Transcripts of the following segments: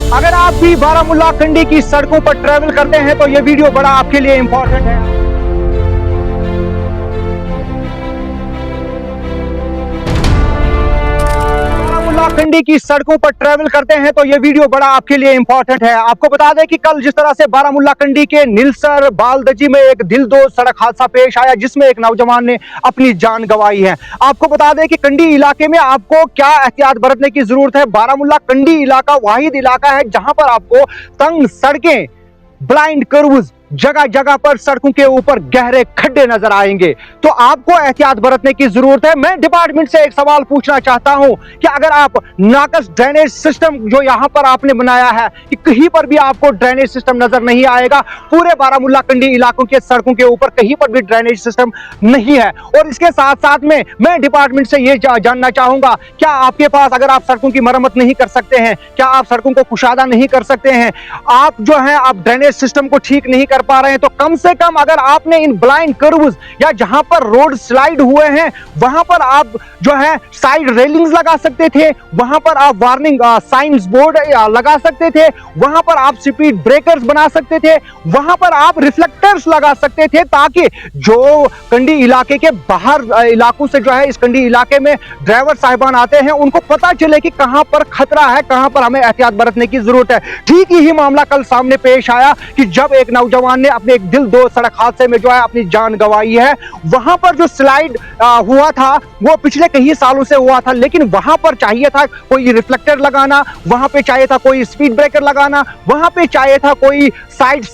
अगर आप भी बारामूला कंडी की सड़कों पर ट्रैवल करते हैं तो ये वीडियो बड़ा आपके लिए इंपॉर्टेंट है। कंडी की सड़कों पर ट्रैवल करते हैं तो ये वीडियो बड़ा आपके लिए इंपॉर्टेंट है। आपको बता दें कि कल जिस तरह से बारामूला कंडी के नीलसर बालदजी में एक दिलदोज सड़क हादसा पेश आया जिसमें एक नौजवान ने अपनी जान गंवाई है। आपको बता दें कि कंडी इलाके में आपको क्या एहतियात बरतने की जरूरत है। बारामूला कंडी इलाका वाहिद इलाका है जहां पर आपको तंग सड़कें, ब्लाइंड कर्व्स, जगह जगह पर सड़कों के ऊपर गहरे खड्डे नजर आएंगे, तो आपको एहतियात बरतने की जरूरत है। मैं डिपार्टमेंट से एक सवाल पूछना चाहता हूं कि अगर आप नाकस ड्रेनेज सिस्टम जो यहां पर आपने बनाया है कि कहीं पर भी आपको ड्रेनेज सिस्टम नजर नहीं आएगा, पूरे बारामूला कंडी इलाकों के सड़कों के ऊपर कहीं पर भी ड्रेनेज सिस्टम नहीं है। और इसके साथ साथ में मैं डिपार्टमेंट से ये जानना चाहूंगा, क्या आपके पास, अगर आप सड़कों की मरम्मत नहीं कर सकते हैं, क्या आप सड़कों को कुशादा नहीं कर सकते हैं, आप जो है आप ड्रेनेज सिस्टम को ठीक नहीं कर पा रहे हैं, तो कम से कम अगर आपने इन ब्लाइंड कर्व्स या जहां पर रोड स्लाइड हुए हैं वहां पर आप जो है साइड रेलिंग्स लगा सकते थे, वहां पर आप वार्निंग साइंस बोर्ड लगा सकते थे, वहां पर आप स्पीड ब्रेकर्स बना सकते थे, वहां पर आप रिफ्लेक्टर्स लगा सकते थे, ताकि जो कंडी इलाके के बाहर इलाकों से जो है इस कंडी इलाके में ड्राइवर साहिबान आते हैं उनको पता चले कि कहां पर खतरा है, कहां पर हमें एहतियात बरतने की जरूरत है। ठीक यही मामला कल सामने पेश आया कि जब एक नौजवान ने अपने एक दिलदोज सड़क हादसे में जो है अपनी जान गंवाई है। वहां पर जो स्लाइड हुआ था वो पिछले कई सालों से हुआ था, लेकिन वहां पर चाहिए था कोई रिफ्लेक्टर लगाना, वहां पे चाहिए था कोई स्पीड ब्रेकर लगाना, वहां पे चाहिए था कोई साइड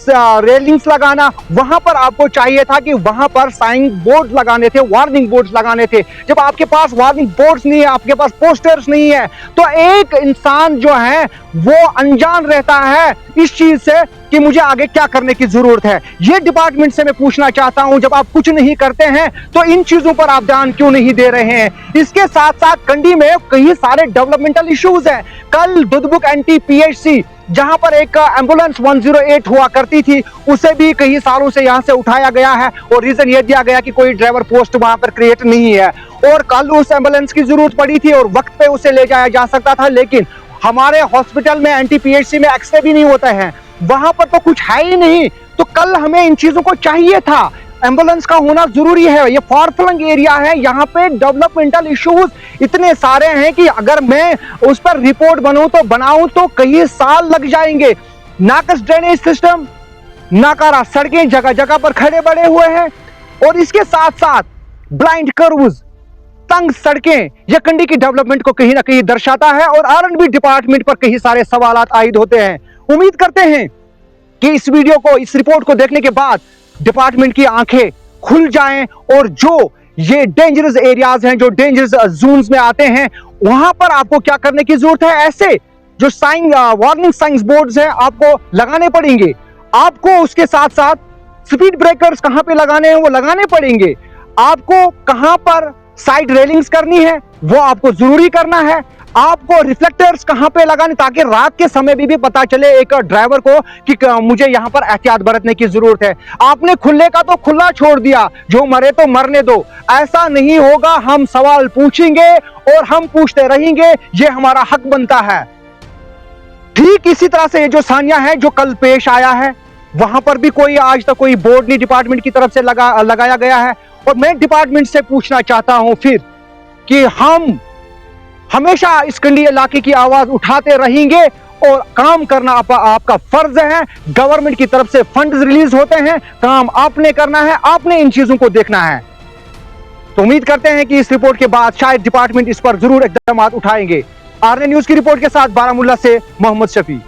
रेलिंग्स लगाना, वहां पर आपको चाहिए था कि वहां पर साइन बोर्ड लगाने थे, वार्निंग बोर्ड्स लगाने थे। जब आपके पास वार्निंग बोर्ड्स नहीं है, आपके पास पोस्टर्स नहीं है, तो एक इंसान जो है वो अनजान रहता है इस चीज से कि मुझे आगे क्या करने की जरूरत है। ये डिपार्टमेंट से मैं पूछना चाहता हूं, जब आप कुछ नहीं करते हैं तो इन चीजों पर आप ध्यान क्यों नहीं दे रहे हैं। इसके साथ साथ कंडी में कई सारे डेवलपमेंटल इश्यूज हैं। कल दुधबुक NTPHC जहां पर एक एम्बुलेंस 108 हुआ करती थी, उसे भी कई सालों से यहां से उठाया गया है और रीजन ये दिया गया कि कोई ड्राइवर पोस्ट वहां पर क्रिएट नहीं है। और कल उस एम्बुलेंस की जरूरत पड़ी थी और वक्त पे उसे ले जाया जा सकता था, लेकिन हमारे हॉस्पिटल में NTPHC में एक्सरे भी नहीं होता है, वहां पर तो कुछ है ही नहीं। तो कल हमें इन चीजों को चाहिए था, एम्बुलेंस का होना जरूरी है। ये फार-फ्लंग एरिया है, यहाँ पे डेवलपमेंटल इश्यूज इतने सारे हैं कि अगर मैं उस पर रिपोर्ट बनाऊं तो कई साल लग जाएंगे। नाकस ड्रेनेज सिस्टम, नाकारा सड़कें जगह जगह पर खड़े बड़े हुए हैं, और इसके साथ साथ ब्लाइंड कर्व्स, तंग सड़कें, यह कंडी की डेवलपमेंट को कहीं ना कहीं दर्शाता है और R&B डिपार्टमेंट पर कई सारे सवाल आयद होते हैं। उम्मीद करते हैं कि इस वीडियो को, इस रिपोर्ट को देखने के बाद डिपार्टमेंट की आंखें खुल जाएं और जो ये डेंजरस एरियाज हैं, जो डेंजरस जोन्स में आते हैं, वहां पर आपको क्या करने की जरूरत है। ऐसे जो वार्निंग साइंस बोर्ड्स हैं आपको लगाने पड़ेंगे। आपको उसके साथ साथ स्पीड ब्रेकर्स कहां पे लगाने हैं वो लगाने पड़ेंगे। आपको कहां पर साइड रेलिंग्स करनी है वो आपको जरूरी करना है। आपको रिफ्लेक्टर्स कहां पे लगाने, ताकि रात के समय भी पता चले एक ड्राइवर को कि मुझे यहां पर एहतियात बरतने की जरूरत है। आपने खुले का तो खुला छोड़ दिया, जो मरे तो मरने दो। ऐसा नहीं होगा, हम सवाल पूछेंगे और हम पूछते रहेंगे, ये हमारा हक बनता है। ठीक इसी तरह से ये जो सानिया है जो कल पेश आया है, वहां पर भी कोई आज तक कोई बोर्ड नहीं डिपार्टमेंट की तरफ से लगाया गया है। और मैं डिपार्टमेंट से पूछना चाहता हूं फिर कि हम हमेशा इस कंडी इलाके की आवाज उठाते रहेंगे और काम करना आपका फर्ज है। गवर्नमेंट की तरफ से फंड्स रिलीज होते हैं, काम आपने करना है, आपने इन चीजों को देखना है। तो उम्मीद करते हैं कि इस रिपोर्ट के बाद शायद डिपार्टमेंट इस पर जरूर इकदाम उठाएंगे। RN न्यूज की रिपोर्ट के साथ बारामूला से मोहम्मद शफी।